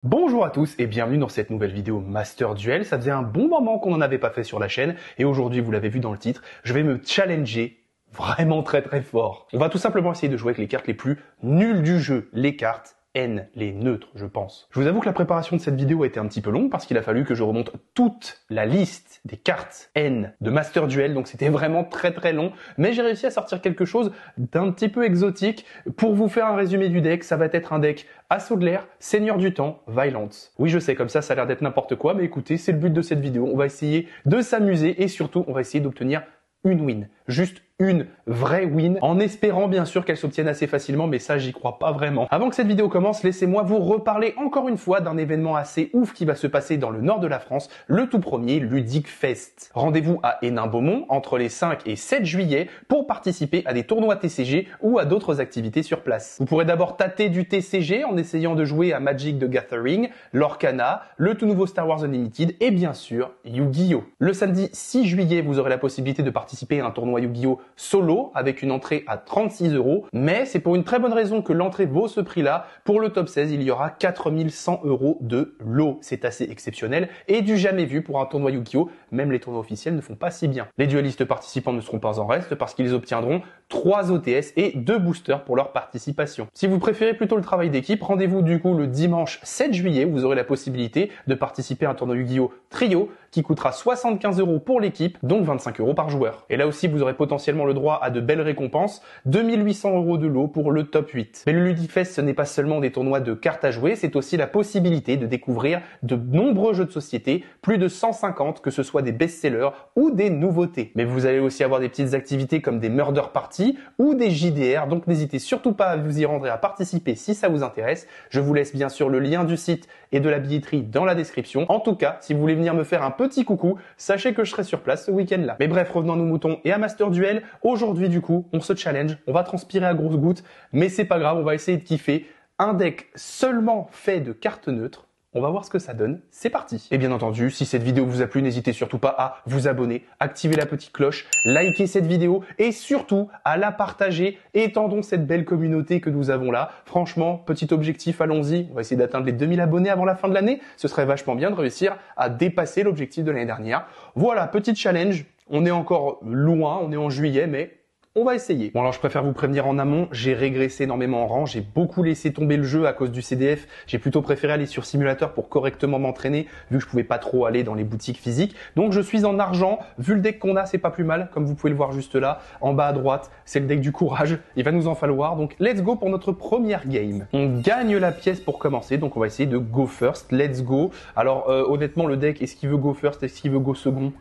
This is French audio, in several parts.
Bonjour à tous et bienvenue dans cette nouvelle vidéo Master Duel. Ça faisait un bon moment qu'on n'en avait pas fait sur la chaîne et aujourd'hui, vous l'avez vu dans le titre, je vais me challenger vraiment très fort. On va tout simplement essayer de jouer avec les cartes les plus nulles du jeu, les cartes N, les neutres, je pense. Je vous avoue que la préparation de cette vidéo a été un petit peu longue parce qu'il a fallu que je remonte toute la liste des cartes N de Master Duel, donc c'était vraiment très long, mais j'ai réussi à sortir quelque chose d'un petit peu exotique. Pour vous faire un résumé du deck, ça va être un deck Assaut de l'air, Seigneur du temps, Violence. Oui, je sais, comme ça a l'air d'être n'importe quoi, mais écoutez, c'est le but de cette vidéo. On va essayer de s'amuser et surtout, on va essayer d'obtenir une win. Juste une vraie win, en espérant bien sûr qu'elle s'obtienne assez facilement, mais ça j'y crois pas vraiment. Avant que cette vidéo commence, laissez-moi vous reparler encore une fois d'un événement assez ouf qui va se passer dans le nord de la France, le tout premier Ludic Fest. Rendez-vous à Hénin-Beaumont entre les 5 et 7 juillet pour participer à des tournois TCG ou à d'autres activités sur place. Vous pourrez d'abord tâter du TCG en essayant de jouer à Magic the Gathering, Lorcana, le tout nouveau Star Wars Unlimited et bien sûr Yu-Gi-Oh! Le samedi 6 juillet, vous aurez la possibilité de participer à un tournoi Yu-Gi-Oh! Solo avec une entrée à 36 €, mais c'est pour une très bonne raison que l'entrée vaut ce prix-là. Pour le top 16, il y aura 4100 € de lot. C'est assez exceptionnel et du jamais vu pour un tournoi Yu-Gi-Oh! Même les tournois officiels ne font pas si bien. Les duellistes participants ne seront pas en reste parce qu'ils obtiendront 3 OTS et 2 boosters pour leur participation. Si vous préférez plutôt le travail d'équipe, rendez-vous du coup le dimanche 7 juillet où vous aurez la possibilité de participer à un tournoi Yu-Gi-Oh! Trio qui coûtera 75 € pour l'équipe, donc 25 € par joueur. Et là aussi, vous aurez potentiellement le droit à de belles récompenses, 2800 € de lot pour le top 8. Mais le Ludifest, ce n'est pas seulement des tournois de cartes à jouer, c'est aussi la possibilité de découvrir de nombreux jeux de société, plus de 150, que ce soit des best-sellers ou des nouveautés. Mais vous allez aussi avoir des petites activités comme des murder parties ou des JDR, donc n'hésitez surtout pas à vous y rendre et à participer si ça vous intéresse. Je vous laisse bien sûr le lien du site et de la billetterie dans la description. En tout cas, si vous voulez venir me faire un petit coucou, sachez que je serai sur place ce week-end-là. Mais bref, revenons à nos moutons et à Master Duel. Aujourd'hui, du coup, on se challenge, on va transpirer à grosses gouttes, mais c'est pas grave, on va essayer de kiffer. Un deck seulement fait de cartes neutres. On va voir ce que ça donne. C'est parti. Et bien entendu, si cette vidéo vous a plu, n'hésitez surtout pas à vous abonner, activer la petite cloche, liker cette vidéo et surtout à la partager. Étendons cette belle communauté que nous avons là. Franchement, petit objectif, allons-y. On va essayer d'atteindre les 2000 abonnés avant la fin de l'année. Ce serait vachement bien de réussir à dépasser l'objectif de l'année dernière. Voilà, petit challenge. On est encore loin, on est en juillet, mais on va essayer. Bon alors je préfère vous prévenir en amont, j'ai régressé énormément en rang, j'ai beaucoup laissé tomber le jeu à cause du CDF, j'ai plutôt préféré aller sur simulateur pour correctement m'entraîner vu que je pouvais pas trop aller dans les boutiques physiques. Donc je suis en argent, vu le deck qu'on a c'est pas plus mal, comme vous pouvez le voir juste là, en bas à droite, c'est le deck du courage, il va nous en falloir, donc let's go pour notre première game. On gagne la pièce pour commencer, donc on va essayer de go first, let's go. Alors honnêtement le deck, est-ce qu'il veut go first, est-ce qu'il veut go second ?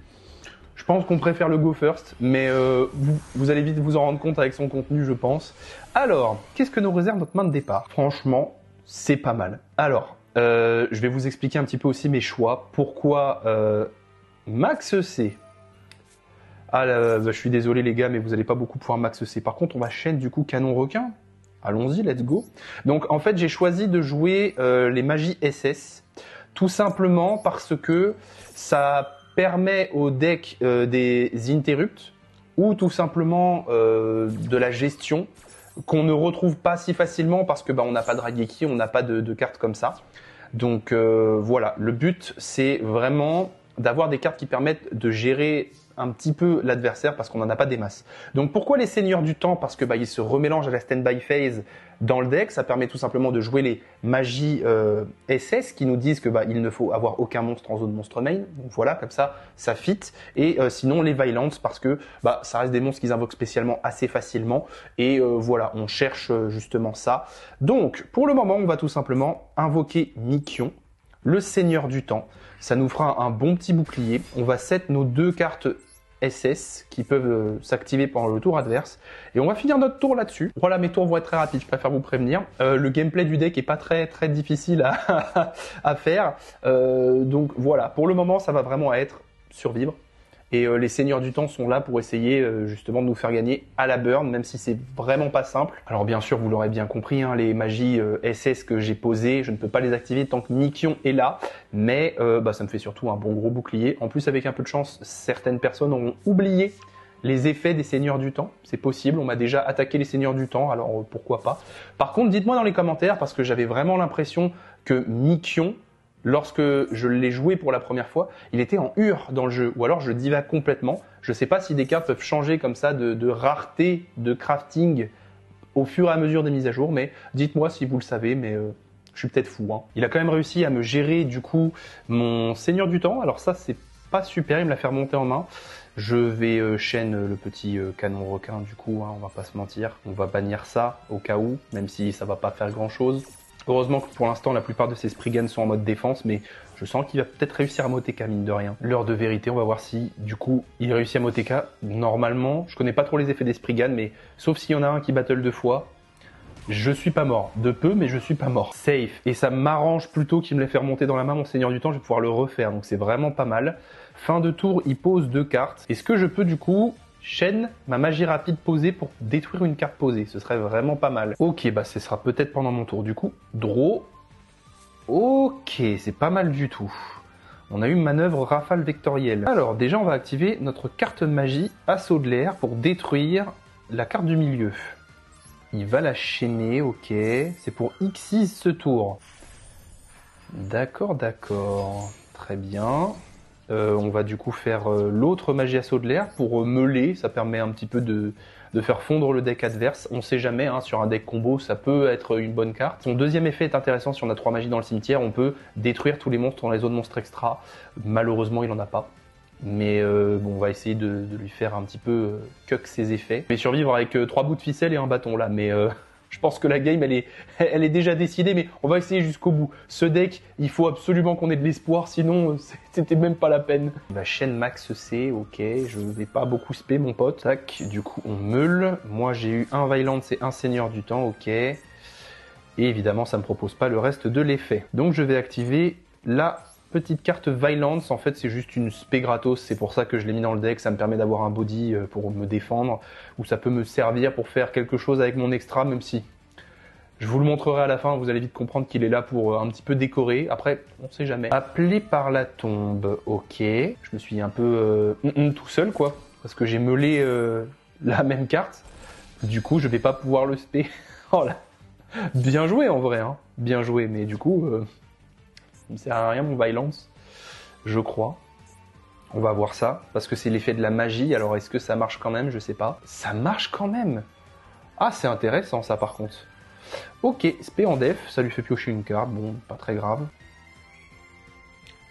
Je pense qu'on préfère le go first, mais vous allez vite vous en rendre compte avec son contenu, je pense. Alors, qu'est-ce que nous réserve notre main de départ? Franchement, c'est pas mal. Alors, je vais vous expliquer un petit peu aussi mes choix. Pourquoi Max C? Ah, je suis désolé les gars, mais vous n'allez pas beaucoup pouvoir Max C. Par contre, on va chaîne du coup canon requin. Allons-y, let's go. Donc, en fait, j'ai choisi de jouer les magies SS, tout simplement parce que ça permet au deck des interrupts ou tout simplement de la gestion qu'on ne retrouve pas si facilement parce que on n'a pas de Raigeki, on n'a pas de cartes comme ça. Donc voilà, le but c'est vraiment d'avoir des cartes qui permettent de gérer un petit peu l'adversaire parce qu'on n'en a pas des masses. Donc pourquoi les seigneurs du temps? Parce que ils se remélangent à la stand-by phase dans le deck. Ça permet tout simplement de jouer les magies SS qui nous disent que il ne faut avoir aucun monstre en zone monstre main. Donc voilà, comme ça, ça fit. Et sinon les Violence parce que ça reste des monstres qu'ils invoquent spécialement assez facilement. Et voilà, on cherche justement ça. Donc pour le moment, on va tout simplement invoquer Mikion, le seigneur du temps. Ça nous fera un bon petit bouclier. On va set nos 2 cartes SS qui peuvent s'activer pendant le tour adverse. Et on va finir notre tour là-dessus. Voilà, mes tours vont être très rapides, je préfère vous prévenir. Le gameplay du deck est pas très difficile à faire. Donc voilà, pour le moment, ça va vraiment être survivre. Et les seigneurs du temps sont là pour essayer justement de nous faire gagner à la burn, même si c'est vraiment pas simple. Alors bien sûr, vous l'aurez bien compris, les magies SS que j'ai posées, je ne peux pas les activer tant que Mikion est là, mais ça me fait surtout un bon gros bouclier. En plus, avec un peu de chance, certaines personnes auront oublié les effets des seigneurs du temps, c'est possible, on m'a déjà attaqué les seigneurs du temps, alors pourquoi pas. Par contre, dites-moi dans les commentaires, parce que j'avais vraiment l'impression que Mikion, lorsque je l'ai joué pour la première fois, il était en ur dans le jeu, ou alors je divague complètement. Je sais pas si des cartes peuvent changer comme ça de rareté, de crafting au fur et à mesure des mises à jour, mais dites-moi si vous le savez, mais je suis peut-être fou. Hein. Il a quand même réussi à me gérer du coup mon Seigneur du Temps, alors ça c'est pas super, il me l'a fait remonter en main. Je vais chaîne le petit canon requin du coup, hein, on va pas se mentir. On va bannir ça au cas où, même si ça va pas faire grand chose. Heureusement que pour l'instant la plupart de ces Spriggan sont en mode défense, mais je sens qu'il va peut-être réussir à Moteka mine de rien. L'heure de vérité, on va voir si du coup il réussit à Moteka. Normalement, je connais pas trop les effets des Spriggan, mais sauf s'il y en a un qui battle 2 fois, je suis pas mort. De peu, mais je suis pas mort. Safe. Et ça m'arrange plutôt qu'il me l'ait fait remonter dans la main, mon Seigneur du Temps, je vais pouvoir le refaire, donc c'est vraiment pas mal. Fin de tour, il pose 2 cartes. Est-ce que je peux du coup chaîne ma magie rapide posée pour détruire une carte posée? Ce serait vraiment pas mal. Ok, bah ce sera peut-être pendant mon tour du coup. Draw. Ok, c'est pas mal du tout. On a eu manœuvre rafale vectorielle. Alors déjà on va activer notre carte magie assaut de l'air pour détruire la carte du milieu. Il va la chaîner, ok. C'est pour X6 ce tour. D'accord, d'accord. Très bien. On va du coup faire l'autre magie assaut de l'air pour meuler. Ça permet un petit peu de faire fondre le deck adverse. On sait jamais, hein, sur un deck combo, ça peut être une bonne carte. Son deuxième effet est intéressant. Si on a 3 magies dans le cimetière, on peut détruire tous les monstres dans les zones monstres extra. Malheureusement, il en a pas. Mais bon, on va essayer de lui faire un petit peu cuck ses effets. Je vais survivre avec 3 bouts de ficelle et un bâton là, mais je pense que la game elle est déjà décidée, mais on va essayer jusqu'au bout. Ce deck, il faut absolument qu'on ait de l'espoir, sinon c'était même pas la peine. La chaîne max C, ok, je vais pas beaucoup spé mon pote. Tac, du coup on meule. Moi j'ai eu un Violent, c'est un Seigneur du Temps, ok. Et évidemment ça me propose pas le reste de l'effet. Donc je vais activer la petite carte Violence, en fait c'est juste une spé gratos, c'est pour ça que je l'ai mis dans le deck, ça me permet d'avoir un body pour me défendre, ou ça peut me servir pour faire quelque chose avec mon extra, même si je vous le montrerai à la fin, vous allez vite comprendre qu'il est là pour un petit peu décorer, après on sait jamais. Appelé par la tombe, ok, je me suis un peu tout seul quoi, parce que j'ai meulé la même carte, du coup je vais pas pouvoir le spé. Oh là, bien joué en vrai, hein. Bien joué, mais du coup... il ne sert à rien mon Violence, je crois. On va voir ça, parce que c'est l'effet de la magie, alors est-ce que ça marche quand même? Je sais pas. Ça marche quand même! Ah, c'est intéressant ça par contre. Ok, spé en def, ça lui fait piocher une carte, bon, pas très grave.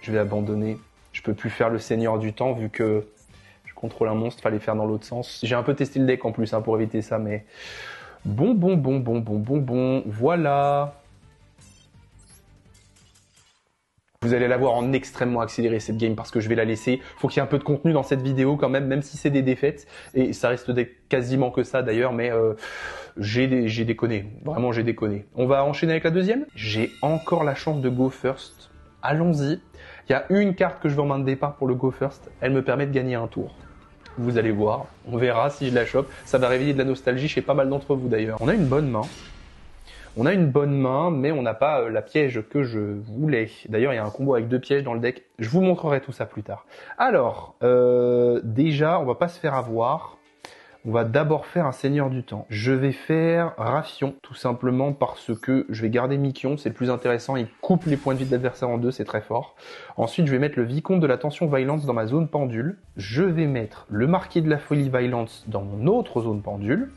Je vais abandonner. Je peux plus faire le Seigneur du Temps, vu que je contrôle un monstre, fallait faire dans l'autre sens. J'ai un peu testé le deck en plus, hein, pour éviter ça, mais... Bon, voilà. Vous allez la voir en extrêmement accéléré cette game parce que je vais la laisser. Faut qu'il y ait un peu de contenu dans cette vidéo quand même si c'est des défaites. Et ça reste quasiment que ça d'ailleurs, mais j'ai déconné. Vraiment, j'ai déconné. On va enchaîner avec la deuxième. J'ai encore la chance de go first. Allons-y. Il y a une carte que je veux en main de départ pour le go first. Elle me permet de gagner un tour. Vous allez voir. On verra si je la chope. Ça va réveiller de la nostalgie chez pas mal d'entre vous d'ailleurs. On a une bonne main. On a une bonne main, mais on n'a pas la piège que je voulais. D'ailleurs, il y a un combo avec 2 pièges dans le deck. Je vous montrerai tout ça plus tard. Alors, déjà, on va pas se faire avoir. On va d'abord faire un Seigneur du Temps. Je vais faire Rafion, tout simplement parce que je vais garder Mikion, c'est le plus intéressant. Il coupe les points de vie de l'adversaire en 2, c'est très fort. Ensuite, je vais mettre le Vicomte de la Tension Violence dans ma zone pendule. Je vais mettre le Marquis de la Folie Violence dans mon autre zone pendule.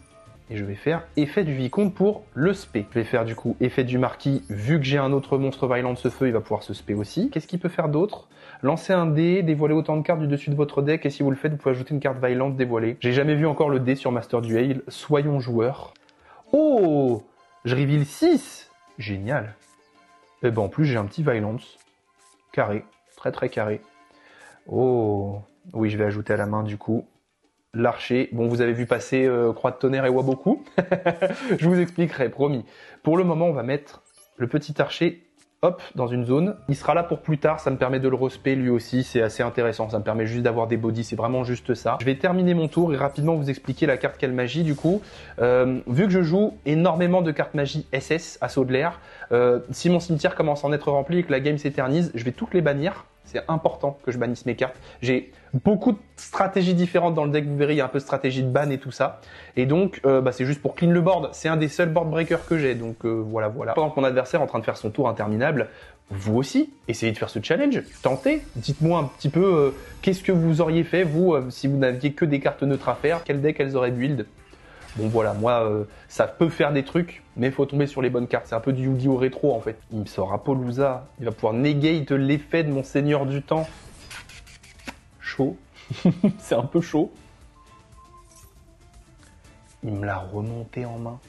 Et je vais faire effet du Vicomte pour le spé. Je vais faire du coup effet du Marquis. Vu que j'ai un autre monstre Violent de ce feu, il va pouvoir se spé aussi. Qu'est-ce qu'il peut faire d'autre? Lancer un dé, dévoiler autant de cartes du dessus de votre deck, et si vous le faites, vous pouvez ajouter une carte Violent dévoilée. J'ai jamais vu encore le dé sur Master Duel. Soyons joueurs. Oh, je reveal 6. Génial. Et ben en plus, j'ai un petit Violence. Carré. Très très carré. Oh. Oui, je vais ajouter à la main du coup. L'archer, bon vous avez vu passer Croix de Tonnerre et Waboku, je vous expliquerai, promis. Pour le moment on va mettre le petit archer, hop, dans une zone. Il sera là pour plus tard, ça me permet de le respect lui aussi, c'est assez intéressant, ça me permet juste d'avoir des bodies, c'est vraiment juste ça. Je vais terminer mon tour et rapidement vous expliquer la carte quelle magie du coup. Vu que je joue énormément de cartes magie SS, assaut de l'air, si mon cimetière commence à en être rempli et que la game s'éternise, je vais toutes les bannir. C'est important que je bannisse mes cartes. J'ai beaucoup de stratégies différentes dans le deck, vous verrez, il y a un peu de stratégie de ban et tout ça. Et donc, c'est juste pour clean le board. C'est un des seuls board breakers que j'ai, donc voilà. Pendant que mon adversaire est en train de faire son tour interminable, vous aussi, essayez de faire ce challenge, tentez. Dites-moi un petit peu qu'est-ce que vous auriez fait, vous, si vous n'aviez que des cartes neutres à faire, quel deck elles auraient build. Bon voilà, moi, ça peut faire des trucs, mais il faut tomber sur les bonnes cartes. C'est un peu du Yu-Gi-Oh! Rétro, en fait. Il me sort Apollousa. Il va pouvoir negate l'effet de mon Seigneur du Temps. Chaud. C'est un peu chaud. Il me l'a remonté en main.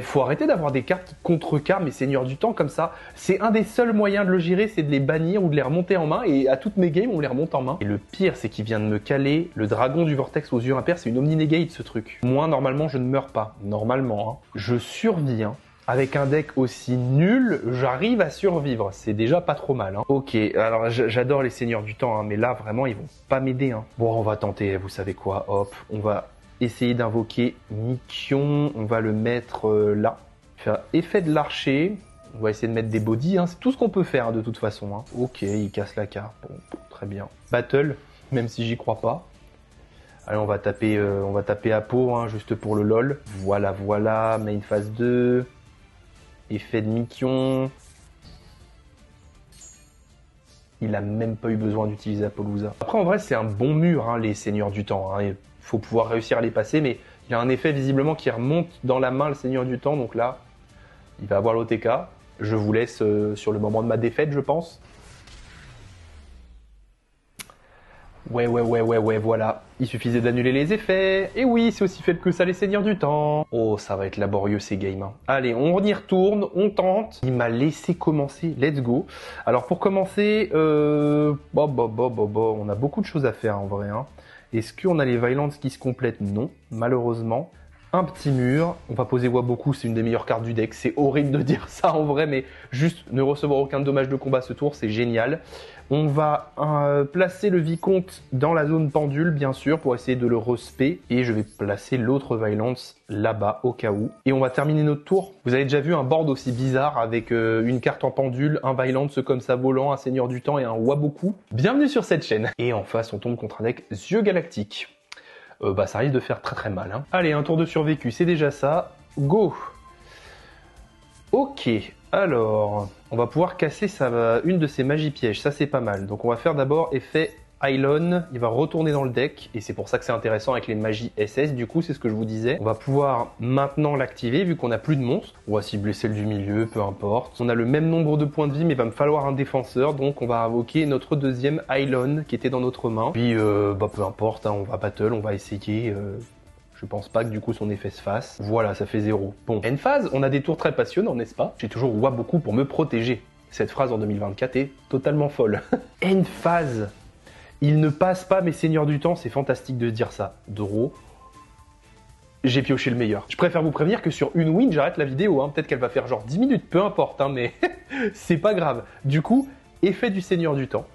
Faut arrêter d'avoir des cartes qui contrecarrent mes Seigneurs du Temps comme ça. C'est un des seuls moyens de le gérer, c'est de les bannir ou de les remonter en main. Et à toutes mes games, on les remonte en main. Et le pire, c'est qu'il vient de me caler le dragon du vortex aux yeux impairs. C'est une omni-negate, ce truc. Moi, normalement, je ne meurs pas. Normalement, hein. Je survis, hein. Avec un deck aussi nul, j'arrive à survivre. C'est déjà pas trop mal. Hein. Ok, alors j'adore les Seigneurs du Temps, hein, mais là, vraiment, ils vont pas m'aider. Hein. Bon, on va tenter, vous savez quoi. Hop, on va essayer d'invoquer Mikion, on va le mettre là. Faire effet de l'archer, on va essayer de mettre des bodies, hein. C'est tout ce qu'on peut faire de toute façon. Hein. Ok, il casse la carte, bon, très bien. Battle, même si j'y crois pas. Allez, on va taper Apo, hein, juste pour le lol. Voilà, main phase 2. Effet de Mikion. Il a même pas eu besoin d'utiliser Apollousa. Après, en vrai, c'est un bon mur, hein, les Seigneurs du Temps. Hein. Faut pouvoir réussir à les passer, mais il y a un effet visiblement qui remonte dans la main le Seigneur du Temps, donc là, il va avoir l'OTK. Je vous laisse sur le moment de ma défaite, je pense. Ouais, voilà. Il suffisait d'annuler les effets. Et oui, c'est aussi faible que ça, les Seigneurs du Temps. Oh, ça va être laborieux, ces games. Hein. Allez, on y retourne, on tente. Il m'a laissé commencer, let's go. Alors, pour commencer, on a beaucoup de choses à faire, en vrai. Hein. Est-ce qu'on a les Violence qui se complètent? Non, malheureusement. Un petit mur, on va poser Waboku, c'est une des meilleures cartes du deck. C'est horrible de dire ça en vrai, mais juste ne recevoir aucun dommage de combat ce tour, c'est génial. On va placer le Vicomte dans la zone pendule, bien sûr, pour essayer de le respect. Et je vais placer l'autre Violence là-bas, au cas où. Et on va terminer notre tour. Vous avez déjà vu un board aussi bizarre avec une carte en pendule, un Violence comme ça volant, un Seigneur du Temps et un Waboku. Bienvenue sur cette chaîne. Et en face, on tombe contre un deck Yeux Galactiques. Ça risque de faire très mal. Hein. Allez, un tour de survécu, c'est déjà ça. Go! Ok, alors, on va pouvoir casser une de ses magies pièges, ça c'est pas mal. Donc on va faire d'abord effet Eilon, il va retourner dans le deck, et c'est pour ça que c'est intéressant avec les magies SS, du coup c'est ce que je vous disais. On va pouvoir maintenant l'activer, vu qu'on n'a plus de monstres. On va cibler celle du milieu, peu importe. On a le même nombre de points de vie, mais il va me falloir un défenseur, donc on va invoquer notre deuxième Eilon, qui était dans notre main. Puis, peu importe, hein, on va battle, on va essayer... Je pense pas que du coup son effet se fasse. Voilà, ça fait 0. Bon, end phase, on a des tours très passionnants, n'est-ce pas? J'ai toujours Waboku pour me protéger. Cette phrase en 2024 est totalement folle. End phase. Il ne passe pas mes Seigneurs du Temps, c'est fantastique de dire ça. Draw. J'ai pioché le meilleur. Je préfère vous prévenir que sur une win, j'arrête la vidéo. Hein. Peut-être qu'elle va faire genre 10 minutes, peu importe, hein, mais c'est pas grave. Du coup, effet du Seigneur du Temps.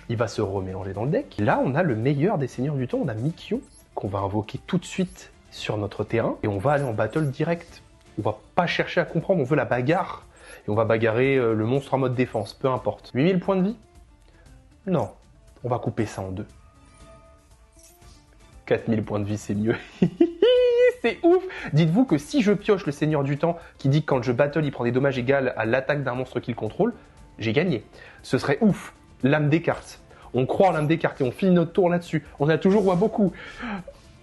Il va se remélanger dans le deck. Là, on a le meilleur des Seigneurs du Temps, on a Mikion, qu'on va invoquer tout de suite sur notre terrain. Et on va aller en battle direct. On va pas chercher à comprendre, on veut la bagarre. Et on va bagarrer le monstre en mode défense, peu importe. 8000 points de vie? Non. On va couper ça en deux. 4000 points de vie, c'est mieux. C'est ouf! Dites-vous que si je pioche le Seigneur du Temps, qui dit que quand je battle, il prend des dommages égaux à l'attaque d'un monstre qu'il contrôle, j'ai gagné. Ce serait ouf. L'âme des cartes. On croit en l'âme des cartes et on finit notre tour là-dessus. On a toujours beaucoup.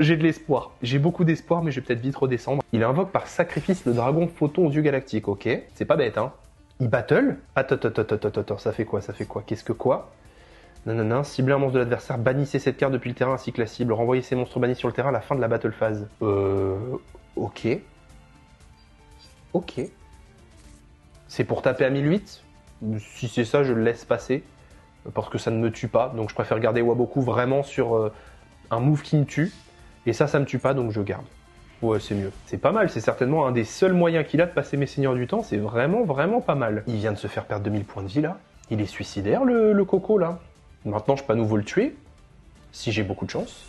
J'ai de l'espoir. J'ai beaucoup d'espoir, mais je vais peut-être vite redescendre. Il invoque par sacrifice le dragon photon aux yeux galactiques. Ok, c'est pas bête, hein. Il battle. Attends, ça fait quoi? Qu'est-ce que quoi? Non, cibler un monstre de l'adversaire, bannissez cette carte depuis le terrain ainsi que la cible, renvoyez ces monstres bannis sur le terrain à la fin de la battle phase. Ok. C'est pour taper à 1008? Si c'est ça, je le laisse passer, parce que ça ne me tue pas, donc je préfère garder Waboku vraiment sur un move qui me tue, et ça me tue pas, donc je garde. Ouais, c'est mieux. C'est pas mal, c'est certainement un des seuls moyens qu'il a de passer mes Seigneurs du Temps, c'est vraiment pas mal. Il vient de se faire perdre 2000 points de vie, là. Il est suicidaire, le coco, là. Maintenant, je peux à nouveau le tuer, si j'ai beaucoup de chance.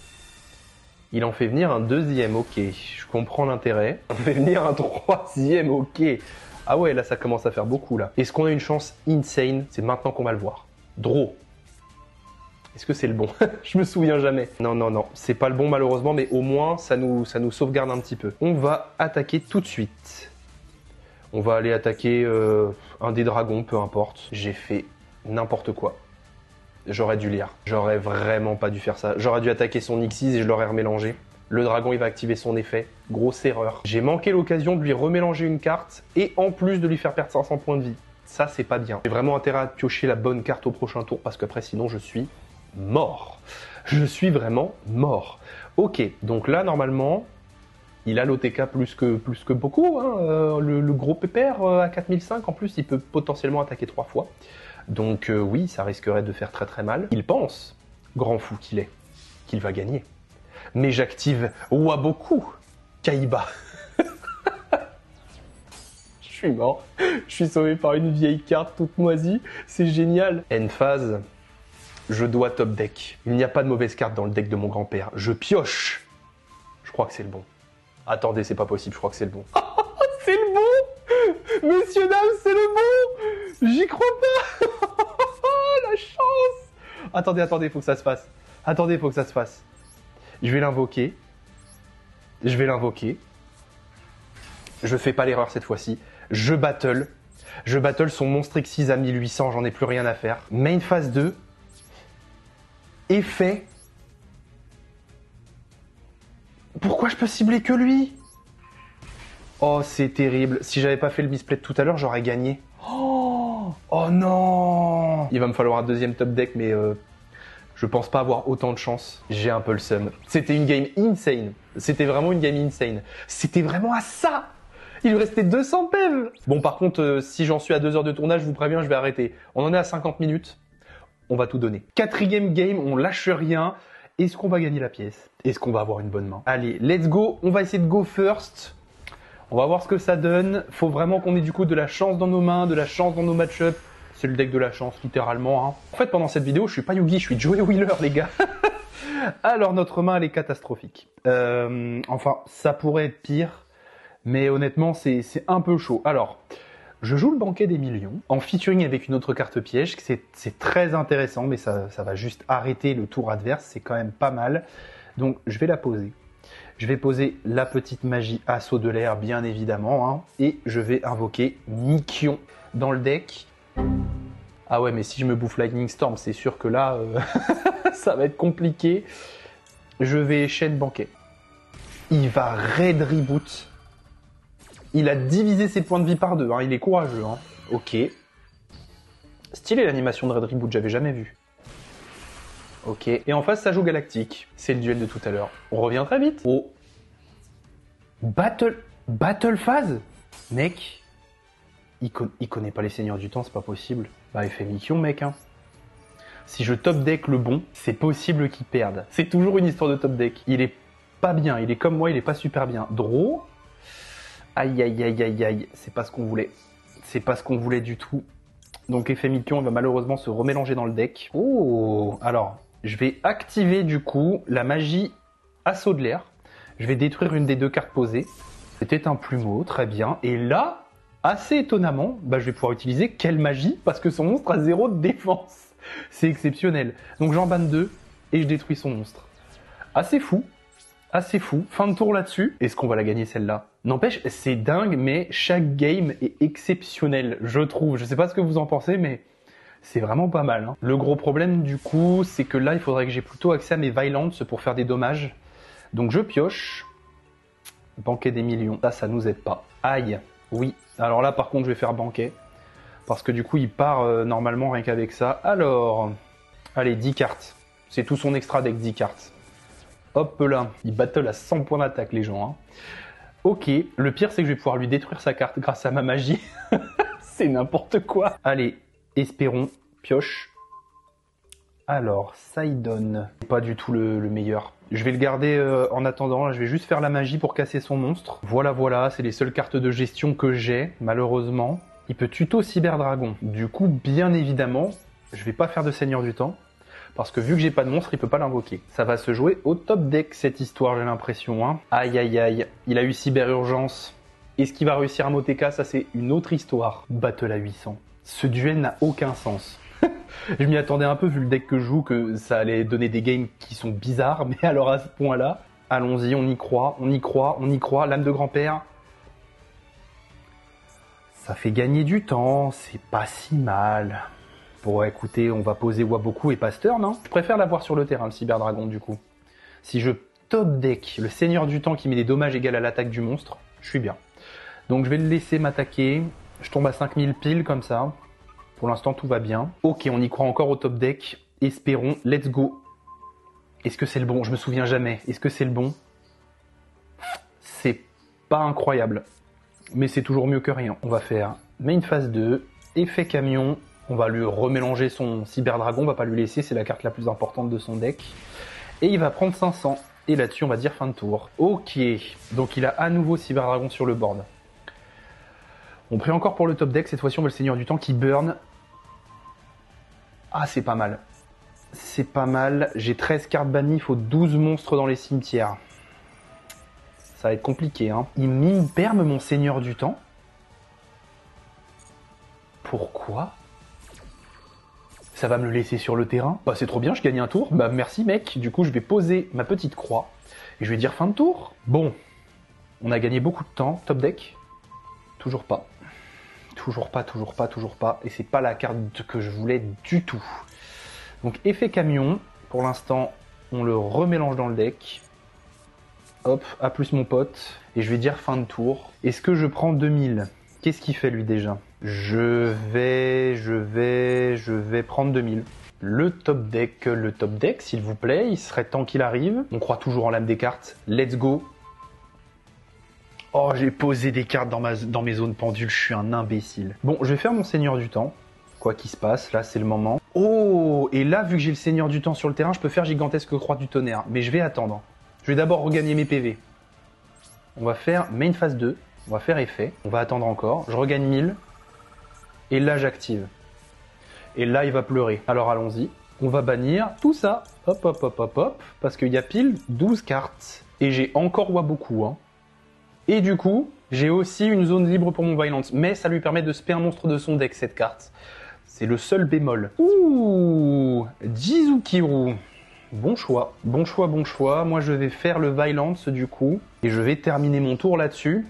Il en fait venir un deuxième, ok. Je comprends l'intérêt. On fait venir un troisième, ok. Ah ouais, là, ça commence à faire beaucoup, là. Est-ce qu'on a une chance insane? C'est maintenant qu'on va le voir. Draw. Est-ce que c'est le bon? Je me souviens jamais. Non, non, non, c'est pas le bon malheureusement, mais au moins ça nous sauvegarde un petit peu. On va attaquer tout de suite. On va aller attaquer un des dragons, peu importe. J'ai fait n'importe quoi. J'aurais dû lire. J'aurais vraiment pas dû faire ça. J'aurais dû attaquer son Xyz et je l'aurais remélangé. Le dragon, il va activer son effet. Grosse erreur. J'ai manqué l'occasion de lui remélanger une carte et en plus de lui faire perdre 500 points de vie. Ça, c'est pas bien. J'ai vraiment intérêt à piocher la bonne carte au prochain tour parce qu'après, sinon, je suis mort. Je suis vraiment mort. Ok, donc là, normalement, il a l'OTK plus que beaucoup. Hein. Le gros pépère à 4005, en plus, il peut potentiellement attaquer 3 fois. Donc oui, ça risquerait de faire très très mal. Il pense, grand fou qu'il est, qu'il va gagner. Mais j'active Waboku Kaiba. Je suis mort. Je suis sauvé par une vieille carte toute moisie. C'est génial. End phase. Je dois top deck. Il n'y a pas de mauvaise carte dans le deck de mon grand-père. Je pioche. Je crois que c'est le bon. Attendez, c'est pas possible, je crois que c'est le bon. C'est le bon! Messieurs, dames, c'est le bon! J'y crois pas! La chance! Attendez, il faut que ça se fasse. Attendez, il faut que ça se fasse. Je vais l'invoquer. Je vais l'invoquer. Je fais pas l'erreur cette fois-ci. Je battle. Je battle son monstre Xyz à 1800, j'en ai plus rien à faire. Main phase 2. Effet. Pourquoi je peux cibler que lui? Oh, c'est terrible. Si j'avais pas fait le misplay tout à l'heure, j'aurais gagné. Oh non! Il va me falloir un deuxième top deck, mais je pense pas avoir autant de chance. J'ai un peu le seum. C'était une game insane. C'était vraiment une game insane. C'était vraiment à ça! Il lui restait 200 PEV! Bon, par contre, si j'en suis à 2 heures de tournage, je vous préviens, je vais arrêter. On en est à 50 minutes. On va tout donner. Quatrième game, on lâche rien. Est-ce qu'on va gagner la pièce? Est-ce qu'on va avoir une bonne main? Allez, let's go. On va essayer de go first. On va voir ce que ça donne. Faut vraiment qu'on ait du coup de la chance dans nos mains, de la chance dans nos match-up. C'est le deck de la chance, littéralement. Hein. En fait, pendant cette vidéo, je suis pas Yugi, je suis Joey Wheeler, les gars. Alors, notre main, elle est catastrophique. Enfin, ça pourrait être pire. Mais honnêtement, c'est un peu chaud. Alors, je joue le banquet des millions en featuring avec une autre carte piège. C'est très intéressant, mais ça va juste arrêter le tour adverse. C'est quand même pas mal. Donc, je vais la poser. Je vais poser la petite magie assaut de l'air, bien évidemment. Hein, et je vais invoquer Nikion dans le deck. Ah ouais, mais si je me bouffe Lightning Storm, c'est sûr que là, ça va être compliqué. Je vais chaîne banquet. Il va raid reboot. Il a divisé ses points de vie par 2, hein. Il est courageux. Hein. Ok. Stylé l'animation de Red Reboot, j'avais jamais vu. Ok. Et en face, ça joue Galactique. C'est le duel de tout à l'heure. On revient très vite. Oh. Battle phase? Mec, il connaît pas les seigneurs du temps, c'est pas possible. Bah, il fait Mikion, mec. Hein. Si je top deck le bon, c'est possible qu'il perde. C'est toujours une histoire de top deck. Il est pas bien. Il est comme moi, il est pas super bien. Draw. Aïe, aïe, aïe, aïe, aïe, c'est pas ce qu'on voulait. C'est pas ce qu'on voulait du tout. Donc effet Mikion, il va malheureusement se remélanger dans le deck. Oh, alors, je vais activer du coup la magie assaut de l'air. Je vais détruire une des 2 cartes posées. C'était un plumeau, très bien. Et là, assez étonnamment, bah, je vais pouvoir utiliser quelle magie? Parce que son monstre a 0 de défense. C'est exceptionnel. Donc j'en banne 2 et je détruis son monstre. Assez fou. Assez fou. Fin de tour là-dessus. Est-ce qu'on va la gagner celle-là? N'empêche, c'est dingue, mais chaque game est exceptionnel, je trouve. Je sais pas ce que vous en pensez, mais c'est vraiment pas mal. Hein. Le gros problème, du coup, c'est que là, il faudrait que j'ai plutôt accès à mes Violence pour faire des dommages. Donc je pioche. Banquet des millions. Ça nous aide pas. Aïe. Oui. Alors là, par contre, je vais faire banquet. Parce que du coup, il part normalement rien qu'avec ça. Alors, allez, 10 cartes. C'est tout son extra deck, 10 cartes. Hop là, il battle à 100 points d'attaque les gens. Hein. Ok, le pire c'est que je vais pouvoir lui détruire sa carte grâce à ma magie. C'est n'importe quoi. Allez, espérons, pioche. Alors, ça il donne. Pas du tout le meilleur. Je vais le garder en attendant, là, je vais juste faire la magie pour casser son monstre. Voilà, voilà, c'est les seules cartes de gestion que j'ai, malheureusement. Il peut tuto Cyberdragon. Du coup, bien évidemment, je vais pas faire de Seigneur du Temps. Parce que vu que j'ai pas de monstre, il peut pas l'invoquer. Ça va se jouer au top deck cette histoire, j'ai l'impression. Hein. Aïe aïe aïe, il a eu Cyber Urgence. Est-ce qu'il va réussir à Moteka? Ça c'est une autre histoire. Battle à 800. Ce duel n'a aucun sens. Je m'y attendais un peu vu le deck que je joue, que ça allait donner des games qui sont bizarres, mais alors à ce point-là, allons-y, on y croit, on y croit, on y croit. Lame de grand-père. Ça fait gagner du temps, c'est pas si mal. Bon, écoutez, on va poser Waboku et Pasteur, non? Je préfère l'avoir sur le terrain, le Cyberdragon, du coup. Si je top deck le Seigneur du Temps qui met des dommages égaux à l'attaque du monstre, je suis bien. Donc je vais le laisser m'attaquer. Je tombe à 5000 piles comme ça. Pour l'instant, tout va bien. Ok, on y croit encore au top deck. Espérons, let's go. Est-ce que c'est le bon? Je me souviens jamais. Est-ce que c'est le bon? C'est pas incroyable. Mais c'est toujours mieux que rien. On va faire main phase 2, effet camion. On va lui remélanger son Cyberdragon. On va pas lui laisser, c'est la carte la plus importante de son deck. Et il va prendre 500. Et là-dessus, on va dire fin de tour. Ok, donc il a à nouveau Cyberdragon sur le board. On prie encore pour le top deck. Cette fois-ci, on veut le Seigneur du Temps qui burn. Ah, c'est pas mal. C'est pas mal. J'ai 13 cartes bannies, il faut 12 monstres dans les cimetières. Ça va être compliqué, hein. Il m'imperme mon Seigneur du Temps. Pourquoi? Ça va me le laisser sur le terrain? Bah c'est trop bien, je gagne un tour. Bah merci mec. Du coup, je vais poser ma petite croix. Et je vais dire fin de tour. Bon. On a gagné beaucoup de temps. Top deck. Toujours pas. Toujours pas, toujours pas, toujours pas. Et c'est pas la carte que je voulais du tout. Donc effet camion. Pour l'instant, on le remélange dans le deck. Hop, à plus mon pote. Et je vais dire fin de tour. Est-ce que je prends 2000? Qu'est-ce qu'il fait lui déjà? Je vais prendre 2000. Le top deck, s'il vous plaît. Il serait temps qu'il arrive. On croit toujours en l'âme des cartes. Let's go. Oh, j'ai posé des cartes dans mes zones pendules. Je suis un imbécile. Bon, je vais faire mon Seigneur du Temps. Quoi qu'il se passe, là, c'est le moment. Oh, et là, vu que j'ai le Seigneur du Temps sur le terrain, je peux faire Gigantesque Croix du Tonnerre. Mais je vais attendre. Je vais d'abord regagner mes PV. On va faire main phase 2. On va faire effet. On va attendre encore. Je regagne 1000. Et là, j'active. Et là, il va pleurer. Alors, allons-y. On va bannir tout ça. Hop, hop, hop, hop, hop. Parce qu'il y a pile 12 cartes. Et j'ai encore Waboku, hein. Et du coup, j'ai aussi une zone libre pour mon Violence. Mais ça lui permet de spé un monstre de son deck, cette carte. C'est le seul bémol. Ouh, Jizukiru. Bon choix. Bon choix, bon choix. Moi, je vais faire le Violence, du coup. Et je vais terminer mon tour là-dessus.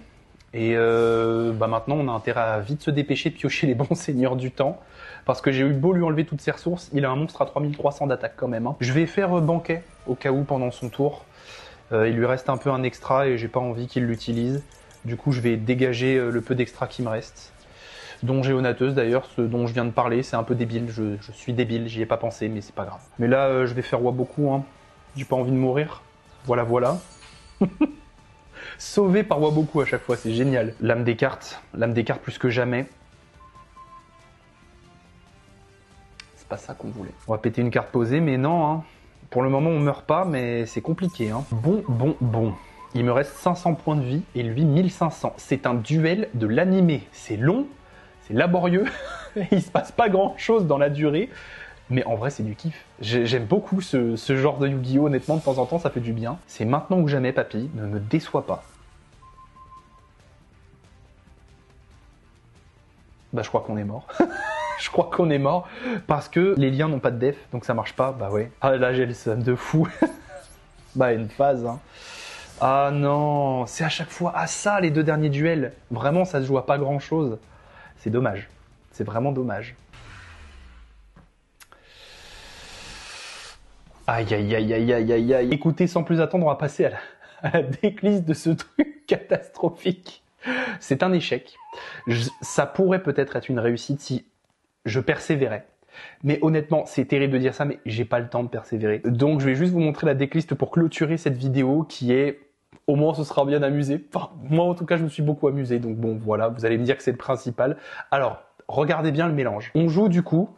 Et maintenant, on a intérêt à vite se dépêcher de piocher les bons seigneurs du temps. Parce que j'ai eu beau lui enlever toutes ses ressources, il a un monstre à 3300 d'attaque quand même, hein. Je vais faire banquet, au cas où, pendant son tour. Il lui reste un peu un extra et j'ai pas envie qu'il l'utilise. Du coup, je vais dégager le peu d'extra qui me reste. Dont Géonateuse d'ailleurs, ce dont je viens de parler, c'est un peu débile. Je suis débile, j'y ai pas pensé, mais c'est pas grave. Mais là, je vais faire Waboku, hein. J'ai pas envie de mourir. Voilà, voilà. Sauvé par Waboku à chaque fois, c'est génial. L'âme des cartes plus que jamais. C'est pas ça qu'on voulait. On va péter une carte posée, mais non, hein. Pour le moment, on meurt pas, mais c'est compliqué, hein. Bon. Il me reste 500 points de vie et lui 1500. C'est un duel de l'animé. C'est long, c'est laborieux. Il se passe pas grand chose dans la durée. Mais en vrai, c'est du kiff. J'aime beaucoup ce genre de Yu-Gi-Oh! Honnêtement, de temps en temps, ça fait du bien. C'est maintenant ou jamais, papy. Ne me déçois pas. Bah, je crois qu'on est mort. Je crois qu'on est mort. Parce que les liens n'ont pas de def, donc ça marche pas. Bah ouais. Ah là, j'ai le seum de fou. Bah, une phase, hein. Ah non, c'est à chaque fois ça, les deux derniers duels. Vraiment, ça se joue à pas grand-chose. C'est dommage. C'est vraiment dommage. Aïe, aïe, aïe, aïe, aïe, aïe, aïe. Écoutez, sans plus attendre, on va passer à la déclisse de ce truc catastrophique. C'est un échec. Ça pourrait peut-être être une réussite si je persévérais. Mais honnêtement, c'est terrible de dire ça, mais j'ai pas le temps de persévérer. Donc je vais juste vous montrer la décliste pour clôturer cette vidéo qui est... Au moins, ce sera bien amusé. Enfin, moi, en tout cas, je me suis beaucoup amusé. Donc bon, voilà, vous allez me dire que c'est le principal. Alors, regardez bien le mélange. On joue du coup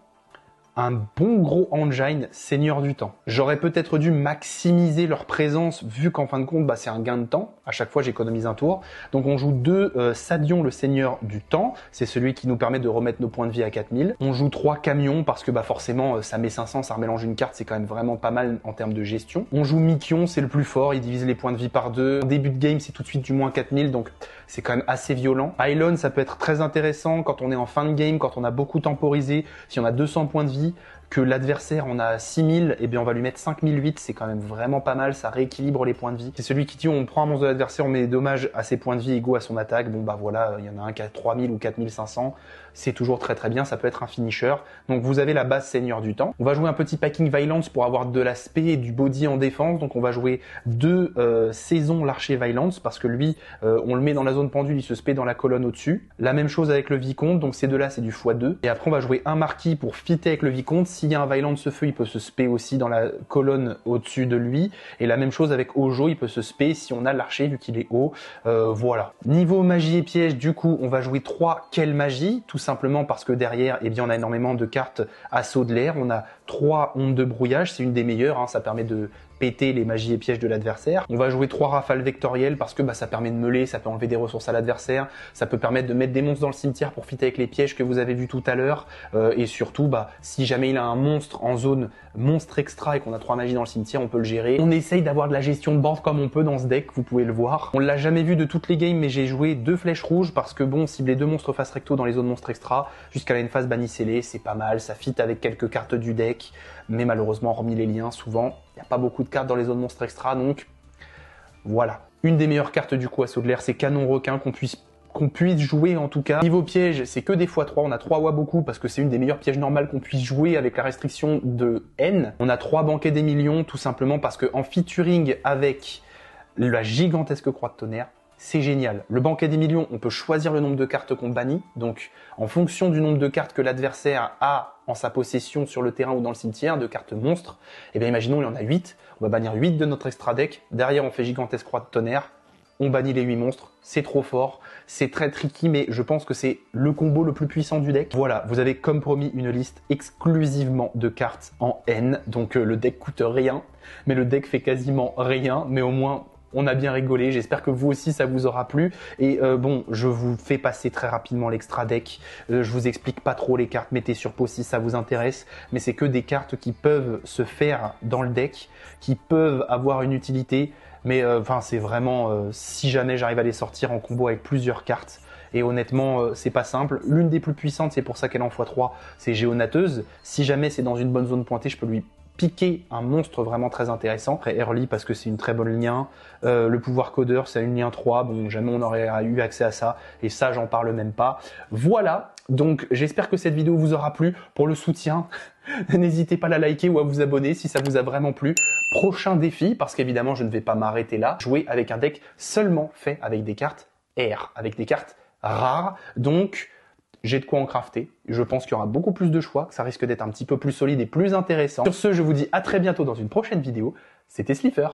un bon gros engine Seigneur du Temps. J'aurais peut-être dû maximiser leur présence vu qu'en fin de compte, c'est un gain de temps. À chaque fois, j'économise un tour. Donc on joue 2 Sadion, le Seigneur du Temps. C'est celui qui nous permet de remettre nos points de vie à 4000. On joue 3 Camions parce que forcément, ça met 500, ça remélange une carte. C'est quand même vraiment pas mal en termes de gestion. On joue Mikion, c'est le plus fort. Il divise les points de vie par 2. En début de game, c'est tout de suite du moins 4000. Donc c'est quand même assez violent. Ailon, ça peut être très intéressant quand on est en fin de game, quand on a beaucoup temporisé. Si on a 200 points de vie, vie, que l'adversaire en a 6000, et bien on va lui mettre 5008, c'est quand même vraiment pas mal, ça rééquilibre les points de vie. C'est celui qui dit on prend un monstre de l'adversaire, on met des dommages à ses points de vie égaux à son attaque, bon bah voilà, il y en a un qui a 3000 ou 4500, c'est toujours très très bien, ça peut être un finisher. Donc vous avez la base Seigneur du Temps. On va jouer un petit packing Violence pour avoir de l'aspect et du body en défense, donc on va jouer 2 saisons l'archer Violence, parce que lui, on le met dans la zone pendule, il se spé dans la colonne au-dessus. La même chose avec le Vicomte, donc ces deux-là c'est du x2. Et après on va jouer un marquis pour fitter avec le Vicomte. S'il y a un Violence feu, il peut se spé aussi dans la colonne au-dessus de lui. Et la même chose avec Ojo, il peut se spé si on a l'archer vu qu'il est haut. Voilà. Niveau magie et piège, du coup, on va jouer 3 quelle magie, tout simplement parce que derrière, eh bien, on a énormément de cartes assaut de l'air. On a 3 ondes de brouillage, c'est une des meilleures, hein, ça permet de péter les magies et pièges de l'adversaire. On va jouer 3 rafales vectorielles parce que ça permet de meuler, ça peut enlever des ressources à l'adversaire, ça peut permettre de mettre des monstres dans le cimetière pour fitter avec les pièges que vous avez vus tout à l'heure, et surtout si jamais il a un monstre en zone monstre extra et qu'on a 3 magies dans le cimetière, on peut le gérer. On essaye d'avoir de la gestion de board comme on peut dans ce deck, vous pouvez le voir. On l'a jamais vu de toutes les games, mais j'ai joué 2 flèches rouges parce que bon, cibler 2 monstres face recto dans les zones monstres extra jusqu'à la phase bannissez-les, c'est pas mal, ça fit avec quelques cartes du deck, mais malheureusement, hormis les liens, souvent, il n'y a pas beaucoup de cartes dans les zones monstres extra, donc voilà. Une des meilleures cartes du coup assaut de l'air, c'est Canon Requin qu'on puisse jouer en tout cas. Niveau piège, c'est que des x3, on a 3 Waboku parce que c'est une des meilleures pièges normales qu'on puisse jouer avec la restriction de N. On a 3 banquets des millions tout simplement parce que en featuring avec la gigantesque croix de tonnerre, c'est génial. Le banquet des millions, on peut choisir le nombre de cartes qu'on bannit. Donc, en fonction du nombre de cartes que l'adversaire a en sa possession sur le terrain ou dans le cimetière, de cartes monstres, eh bien, imaginons, il y en a 8. On va bannir 8 de notre extra deck. Derrière, on fait gigantesque croix de tonnerre. On bannit les 8 monstres. C'est trop fort. C'est très tricky, mais je pense que c'est le combo le plus puissant du deck. Voilà, vous avez comme promis une liste exclusivement de cartes en N. Donc, le deck coûte rien, mais le deck fait quasiment rien. Mais au moins, on a bien rigolé, j'espère que vous aussi ça vous aura plu. Et bon, je vous fais passer très rapidement l'extra deck. Je vous explique pas trop les cartes, mettez sur pause si ça vous intéresse. Mais c'est que des cartes qui peuvent se faire dans le deck, qui peuvent avoir une utilité. Mais c'est vraiment, si jamais j'arrive à les sortir en combo avec plusieurs cartes. Et honnêtement, c'est pas simple. L'une des plus puissantes, c'est pour ça qu'elle est en x3, c'est Géonateuse. Si jamais c'est dans une bonne zone pointée, je peux lui piquer un monstre vraiment très intéressant. Après Early parce que c'est une très bonne lien. Le pouvoir codeur, c'est une lien 3. Bon, jamais on aurait eu accès à ça. Et ça, j'en parle même pas. Voilà. Donc, j'espère que cette vidéo vous aura plu. Pour le soutien, n'hésitez pas à la liker ou à vous abonner si ça vous a vraiment plu. Prochain défi, parce qu'évidemment, je ne vais pas m'arrêter là. Jouer avec un deck seulement fait avec des cartes R, avec des cartes rares. Donc, j'ai de quoi en crafter. Je pense qu'il y aura beaucoup plus de choix, que ça risque d'être un petit peu plus solide et plus intéressant. Sur ce, je vous dis à très bientôt dans une prochaine vidéo. C'était Slifer.